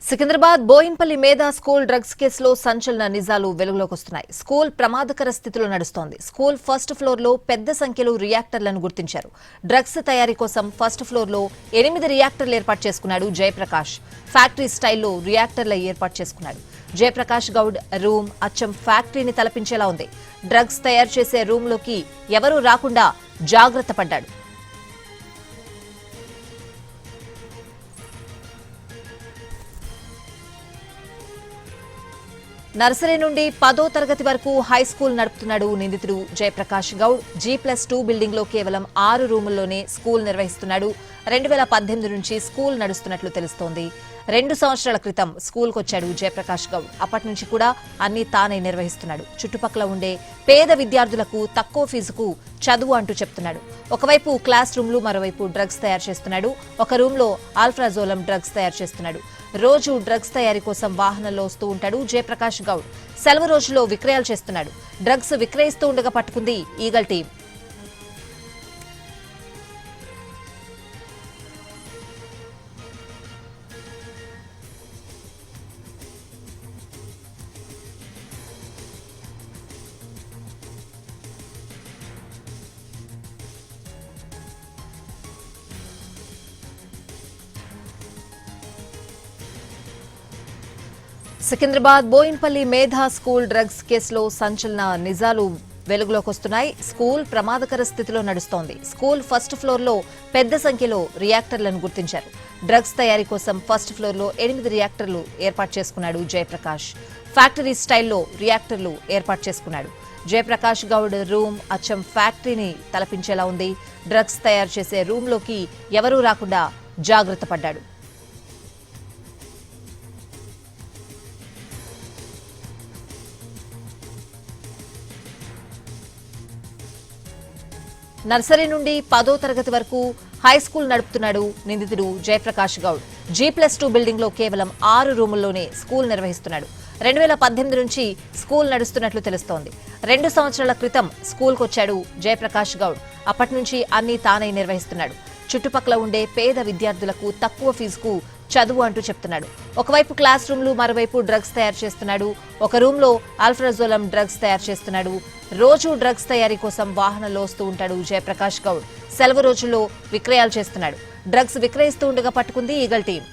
సికింద్రాబాద్ బోయిన్పల్లి మేధా school drugs కేసులో సంచలన నిజాలు వెలుగులోకి వస్తున్నాయి. స్కూల్ ప్రమాదకర స్థితిలో నడుస్తోంది. స్కూల్ ఫస్ట్ ఫ్లోర్ లో పెద్ద సంఖ్యలో రియాక్టర్లను గుర్తించారు. డ్రగ్స్ తయారీ కోసం ఫస్ట్ ఫ్లోర్ లో 8 రియాక్టర్లు ఏర్పాటు చేసుకున్నాడు జయప్రకాష్. ఫ్యాక్టరీ స్టైల్లో రియాక్టర్ల ఏర్పాటు చేసుకున్నాడు. జయప్రకాష్ గౌడ్ రూమ్ అచ్చం ఫ్యాక్టరీని తలపించేలా ఉంది. డ్రగ్స్ తయారు చేసే రూమ్ లోకి ఎవరూ రాకుండా జాగ్రత్త పడ్డాడు. నర్సరీ నుండి 10వ తరగతి వరకు హై స్కూల్ నడుపుతున్నాడు నిందితుడు జయప్రకాష్ గౌడ్. G+2 బిల్డింగ్ లో కేవలం 6 రూముల్లోనే స్కూల్ నిర్వహిస్తున్నాడు. 2018 నుంచి స్కూల్ నడుస్తున్నట్లు తెలుస్తోంది. 2 సంవత్సరాల క్రితం స్కూల్ కొచ్చాడు జయప్రకాష్ గౌడ్. అప్పటి నుంచి కూడా అన్ని తానే నిర్వహిస్తున్నాడు. చుట్టుపక్కల ఉండే పేద విద్యార్థులకు తక్కువ ఫీజుకు చదువు అంటూ చెప్తున్నాడు. ఒకవైపు క్లాస్ రూమ్లు, మరోవైపు డ్రగ్స్ తయారు చేస్తున్నాడు. ఒక రూమ్ లో ఆల్ఫ్రాజోలం డ్రగ్స్ తయారు చేస్తున్నాడు. రోజు డ్రగ్స్ తయారీ కోసం వాహనంలో వస్తూ ఉంటాడు జయప్రకాష్ గౌడ్. సెలవు రోజుల్లో విక్రయాలు చేస్తున్నాడు. డ్రగ్స్ విక్రయిస్తూ ఉండగా పట్టుకుంది ఈగల్ టీం. సికింద్రాబాద్ బోయిన్పల్లి మేధా స్కూల్ డ్రగ్స్ కేసులో సంచలన నిజాలు వెలుగులోకి వస్తున్నాయి. స్కూల్ ప్రమాదకర స్థితిలో నడుస్తోంది. స్కూల్ ఫస్ట్ ఫ్లోర్ లో పెద్ద సంఖ్యలో రియాక్టర్లను గుర్తించారు. డ్రగ్స్ తయారీ కోసం ఫస్ట్ ఫ్లోర్ లో 8 రియాక్టర్లు ఏర్పాటు చేసుకున్నాడు జయప్రకాష్. ఫ్యాక్టరీ స్టైల్లో రియాక్టర్లు ఏర్పాటు చేసుకున్నాడు. జయప్రకాష్ గౌడ్ రూమ్ అచ్చం ఫ్యాక్టరీని తలపించేలా ఉంది. డ్రగ్స్ తయారు చేసే రూమ్ లోకి ఎవరూ రాకుండా జాగ్రత్త పడ్డాడు. నర్సరీ నుండి 10వ తరగతి వరకు హై స్కూల్ నడుపుతున్నాడు నిందితుడు జయప్రకాష్ గౌడ్. G+2 బిల్డింగ్ లో కేవలం 6 రూముల్లోనే స్కూల్ నిర్వహిస్తున్నాడు. 2018 నుంచి స్కూల్ నడుస్తున్నట్లు తెలుస్తోంది. 2 సంవత్సరాల క్రితం స్కూల్ కొచ్చాడు జయప్రకాష్ గౌడ్. అప్పటి నుంచి అన్ని తానే నిర్వహిస్తున్నాడు. చుట్టుపక్కల ఉండే పేద విద్యార్థులకు తక్కువ ఫీజుకు చదువు అంటూ చెప్తున్నాడు. ఒకవైపు క్లాస్ రూమ్లు, మరోవైపు డ్రగ్స్ తయారు చేస్తున్నాడు. ఒక రూమ్ లో ఆల్ఫ్రాజోలం డ్రగ్స్ తయారు చేస్తున్నాడు. రోజు డ్రగ్స్ తయారీ కోసం వాహనంలో వస్తూ ఉంటాడు జయప్రకాష్ గౌడ్. సెలవు రోజుల్లో విక్రయాలు చేస్తున్నాడు. డ్రగ్స్ విక్రయిస్తూ ఉండగా పట్టుకుంది ఈగల్ టీం.